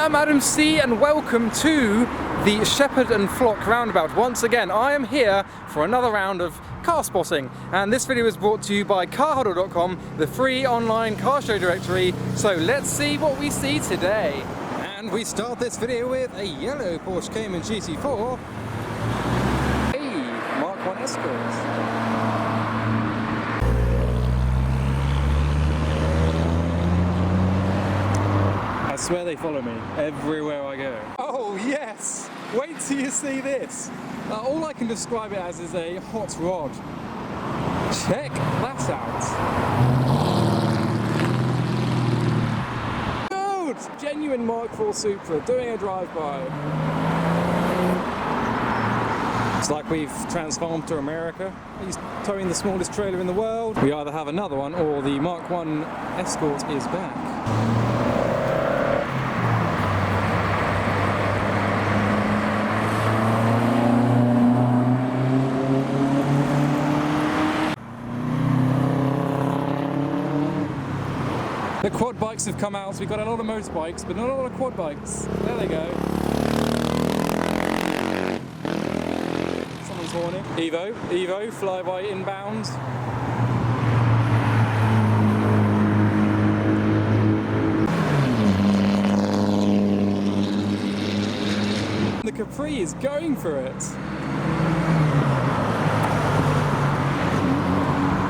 I'm Adam C and welcome to the Shepherd and Flock roundabout. Once again, I am here for another round of car spotting, and this video is brought to you by carhuddle.com, the free online car show directory. So let's see what we see today. And we start this video with a yellow Porsche Cayman GT4, a Mark 1 Escort. I swear they follow me everywhere I go. Oh yes! Wait till you see this! All I can describe it as is a hot rod. Check that out. Dude! Genuine Mark 4 Supra doing a drive-by. It's like we've transformed to America. He's towing the smallest trailer in the world. We either have another one or the Mark 1 Escort is back. The quad bikes have come out, so we've got a lot of motorbikes, but not a lot of quad bikes. There they go. Someone's horning. Evo, flyby inbound. The Capri is going for it.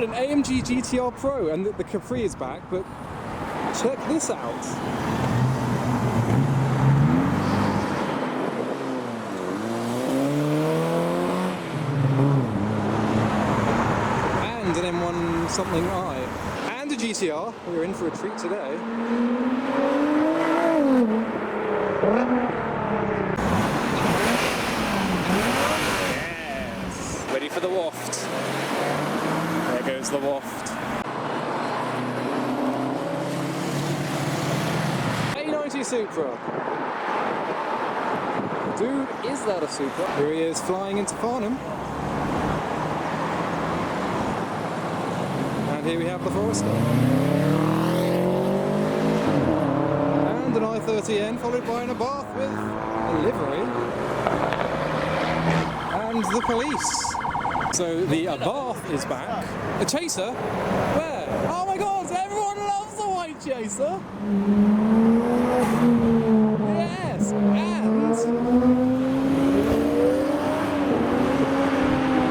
An AMG GTR Pro, and the Capri is back, but check this out. And an M1 something I. And a GTR. We're in for a treat today. Yes! Ready for the waft. There goes the waft. Supra. Dude, is that a Supra? Here he is flying into Farnham. And here we have the Forester. And an i30N followed by an Abarth with a livery. And the police. So the Abarth is back. A Chaser? Where? Oh my god, everyone loves the white Chaser! Yes, and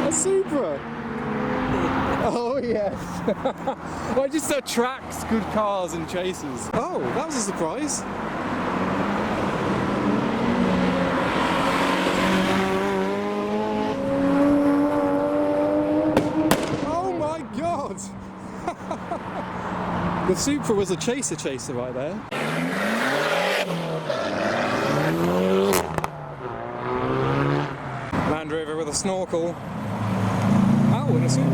a Supra. Oh yes. Well, it just attracts good cars and chasers. Oh, that was a surprise. Oh my god. The Supra was a chaser right there. Land Rover with a snorkel. Oh, and a Supra.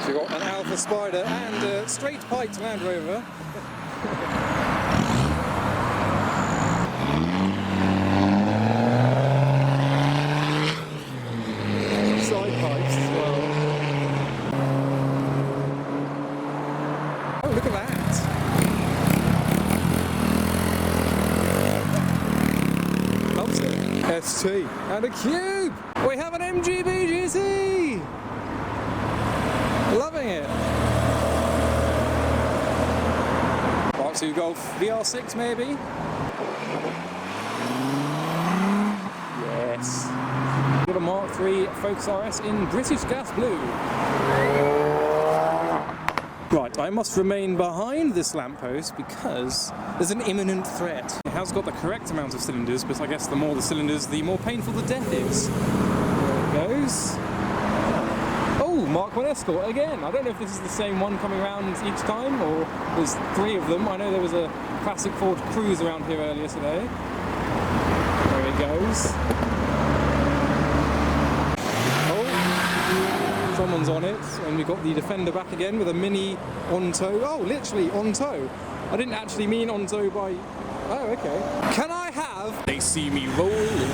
So we've got an Alpha Spider and a straight piped Land Rover. Side pipes as well. Oh, look at that. Loves it. ST. And a Cube. We have an MGB GT. Loving it. Mark 2 Golf VR6 maybe. Yes. We've got a Mark 3 Focus RS in British Gas Blue. Right, I must remain behind this lamppost because there's an imminent threat. It has got the correct amount of cylinders, but I guess the more the cylinders, the more painful the death is. There it goes. Oh, Mark 1 Escort again. I don't know if this is the same one coming around each time, or there's three of them. I know there was a classic Ford Cruise around here earlier today. There it goes. Someone's on it, and we've got the Defender back again with a Mini on tow. Oh, literally on tow. I didn't actually mean on tow by... Oh, okay. Can I have... They see me rolling.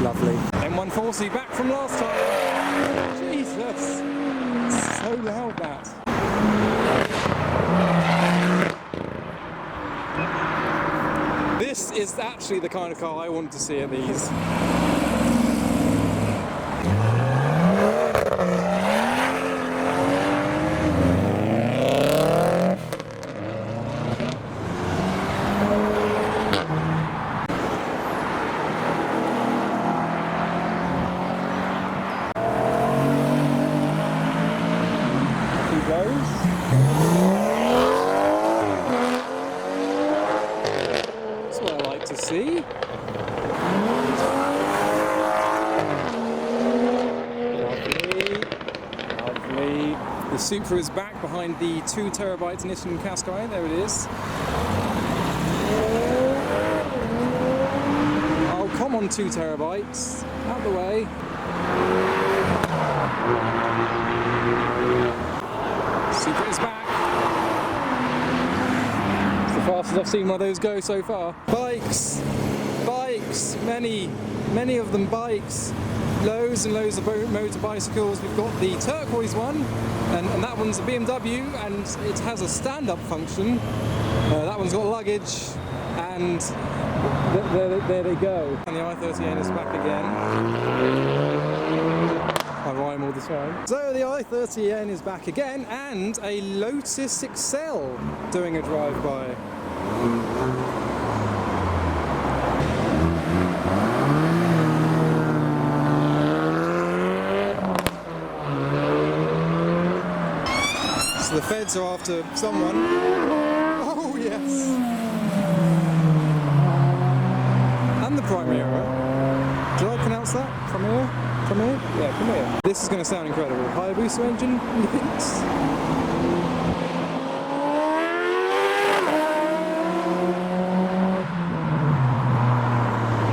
Lovely. M1 140 back from last time. Jesus, so loud that. This is actually the kind of car I want to see at these. That's what I like to see. Lovely, lovely. The Supra is back behind the 2 terabyte Nissan Qashqai. There it is. Oh, come on, 2 terabytes. Out the way. Supra is back. It's the fastest I've seen one of those go so far. Bikes! Bikes! Many of them bikes. Loads and loads of motor bicycles. We've got the turquoise one, and that one's a BMW, and it has a stand-up function. That one's got luggage, and there they go. And the i30N is back again. I rhyme all the time. So the i30N is back again, and a Lotus Excel doing a drive-by. So the feds are after someone. Oh yes! And the Primera. Did I pronounce that? Primera? Primera? Yeah, Primera. This is going to sound incredible. Hayabusa engine, yes.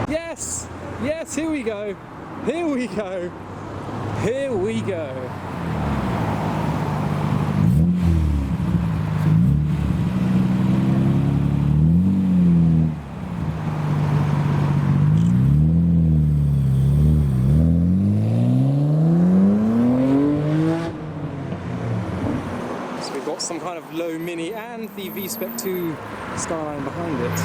Yes! Yes, here we go. Here we go. Here we go. Some kind of low mini and the V-Spec 2 Skyline behind it.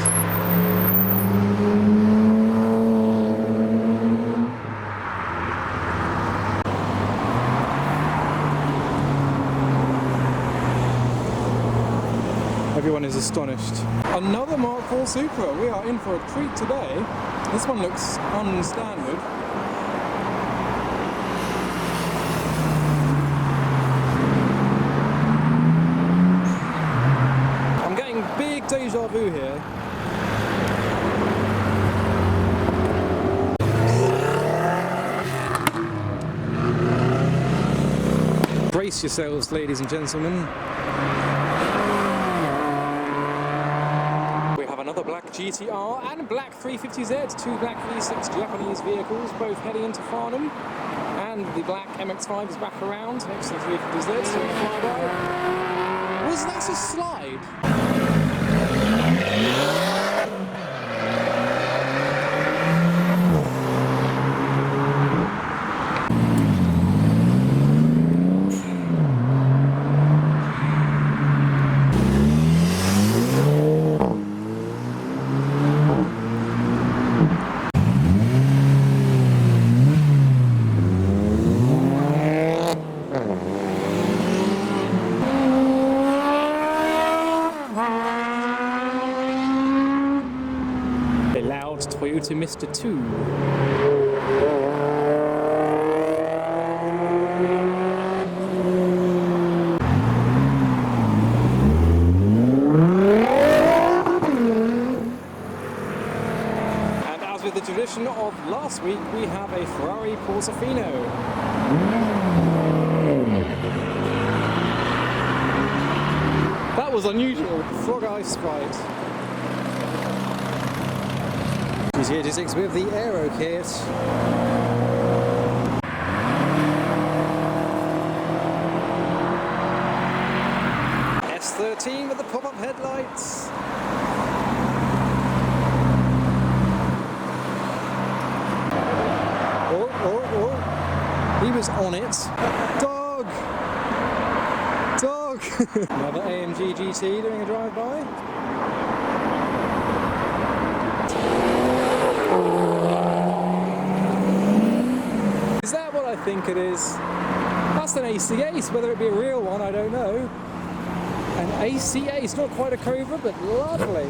Everyone is astonished. Another Mark IV Supra. We are in for a treat today. This one looks unstandard. Big deja vu here. Brace yourselves, ladies and gentlemen. We have another black GTR and black 350Z, 2 black V6 Japanese vehicles, both heading into Farnham. And the black MX-5 is back around next to the 350Z, so flyby. Was that a slide? Toyota Mr. 2. And as with the tradition of last week, we have a Ferrari Portofino. That was unusual. Frog Eye Sprite. GT86 with the Aero kit. S13 with the pop-up headlights. Oh, He was on it. Dog! Dog! Another AMG GT doing a drive-by. Is that what I think it is? That's an AC Ace, whether it be a real one, I don't know. An AC Ace, not quite a Cobra, but lovely.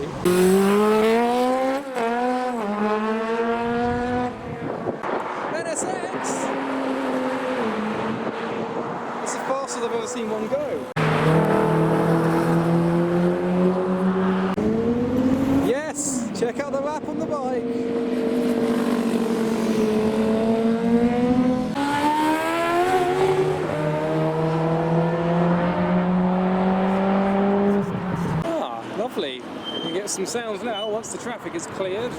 NSX! It's the fastest I've ever seen one go. Yes! Check out the wrap on the bike. Lovely. You can get some sounds now once the traffic is cleared.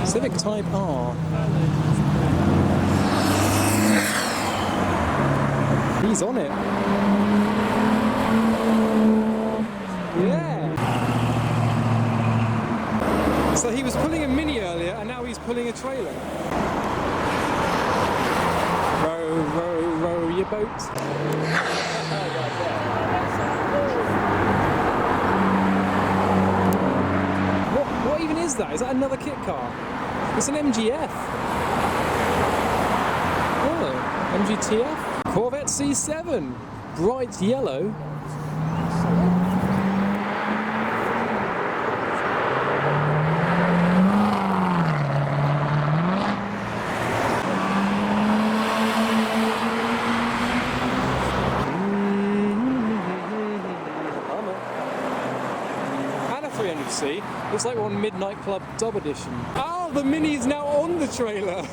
Civic Type R. He's on it. Yeah. So he was pulling a Mini earlier, and now he's pulling a trailer. Row, row, row your boat. What even is that? Is that another kit car? It's an MGF. Oh, MGTF. Corvette C7. Bright yellow. See, looks like one Midnight Club Dub Edition. Oh, the Mini is now on the trailer.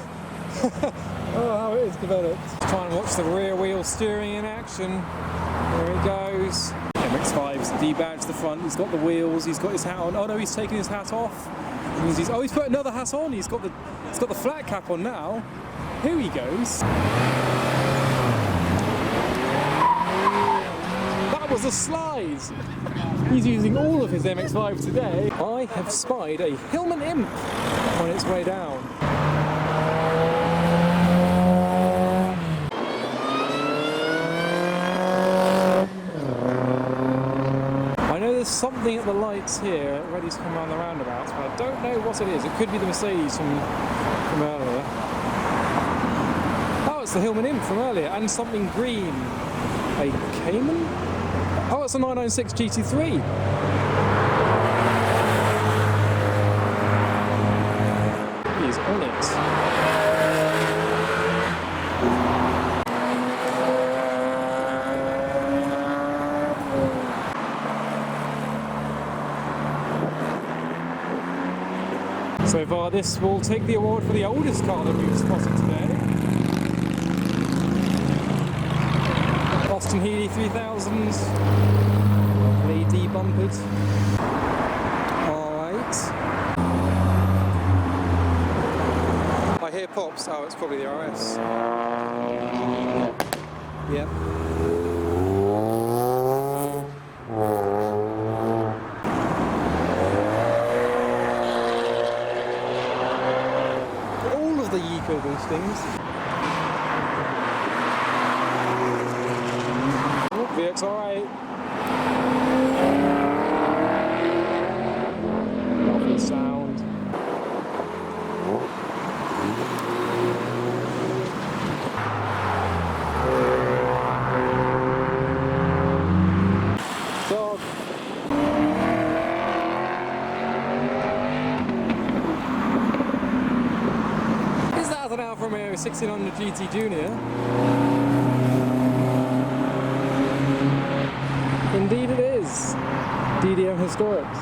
Oh, how it is developed. Try and watch the rear wheel steering in action. There it goes. MX-5's debadged the front. He's got the wheels. He's got his hat on. Oh no, he's taking his hat off. He's put another hat on. He's got the flat cap on now. Here he goes. That was a slide. He's using all of his MX-5 today. I have spied a Hillman Imp on its way down. I know there's something at the lights here ready to come around the roundabouts, but I don't know what it is. It could be the Mercedes from earlier. Oh, it's the Hillman Imp from earlier, and something green. A Cayman? Oh, it's a 996 GT3. He's on it. So far, this will take the award for the oldest car that we've spotted today. Austin Healey 3000s, lovely debumpered. Alright. I hear pops, oh it's probably the RS. Yep. All of the Yeeko boostings. VX alright. Lovely sound. Dog. Is that an Alfa Romeo 1600 GT Junior? Indeed it is. JDM Historics.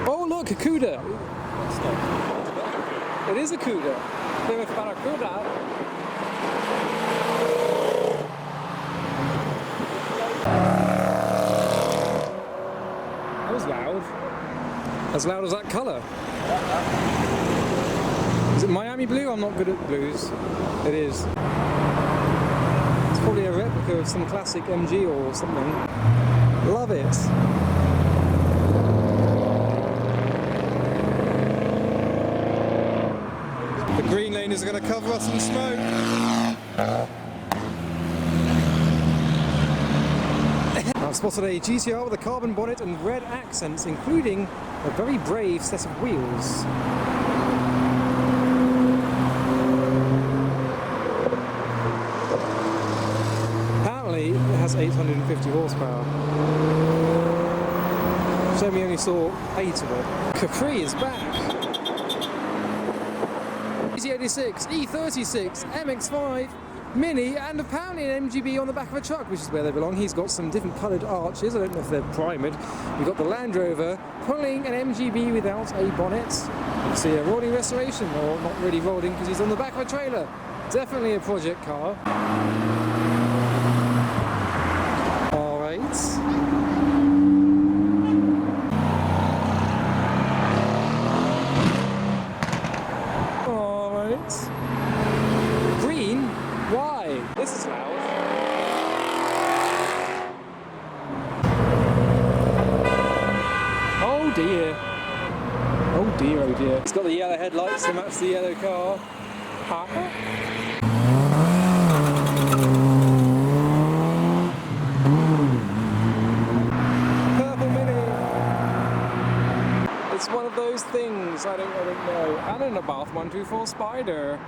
Oh look, a Cuda. It is a Cuda. Plymouth Barracuda. That was loud. As loud as that colour. Is it Miami blue? I'm not good at blues. It is. It's probably a replica of some classic MG or something. Love it. The green lane is going to cover us in smoke. I've spotted a GTR with a carbon bonnet and red accents, including a very brave set of wheels. Apparently it has 850 horsepower. So we only saw 8 of it. Capri is back. E86, E36, MX-5, Mini, and apparently an MGB on the back of a truck, which is where they belong. He's got some different coloured arches. I don't know if they're primed. We've got the Land Rover pulling an MGB without a bonnet. You can see a rolling restoration, or not really rolling because he's on the back of a trailer. Definitely a project car. All right. Green? Why? This is loud. Oh dear. Oh dear, oh dear. It's got the yellow headlights to match the yellow car. Purple Mini. It's one of those things, I don't know. And an Abarth 124 Spider.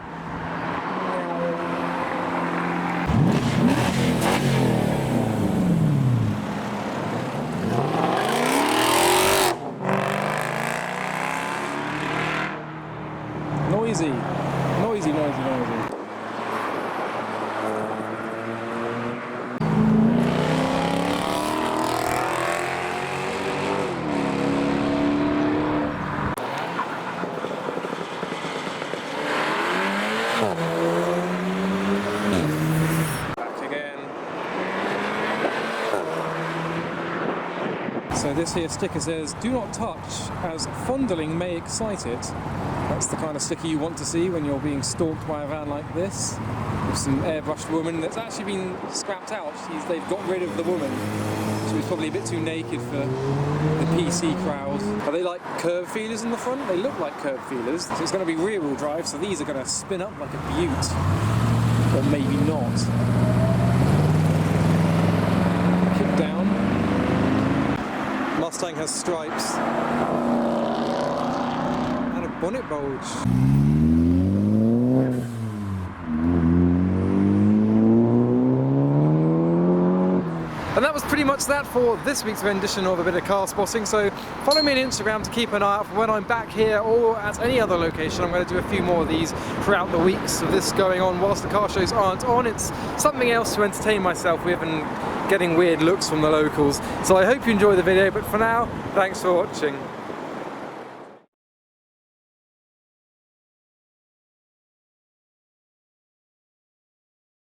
Noisy. Noisy, noisy, noisy. So this here sticker says, "Do not touch, as fondling may excite it." That's the kind of sticker you want to see when you're being stalked by a van like this. With some airbrushed woman that's actually been scrapped out. They've got rid of the woman. She was probably a bit too naked for the PC crowd. Are they like curb feelers in the front? They look like curb feelers. So it's going to be rear wheel drive, so these are going to spin up like a beaut. Or maybe not. Kick down. Mustang has stripes and a bonnet bulge. And that was pretty much that for this week's rendition of a bit of car spotting. So follow me on Instagram to keep an eye out for when I'm back here or at any other location. I'm going to do a few more of these throughout the weeks of this going on whilst the car shows aren't on. It's something else to entertain myself with and getting weird looks from the locals. So I hope you enjoy the video, but for now, thanks for watching.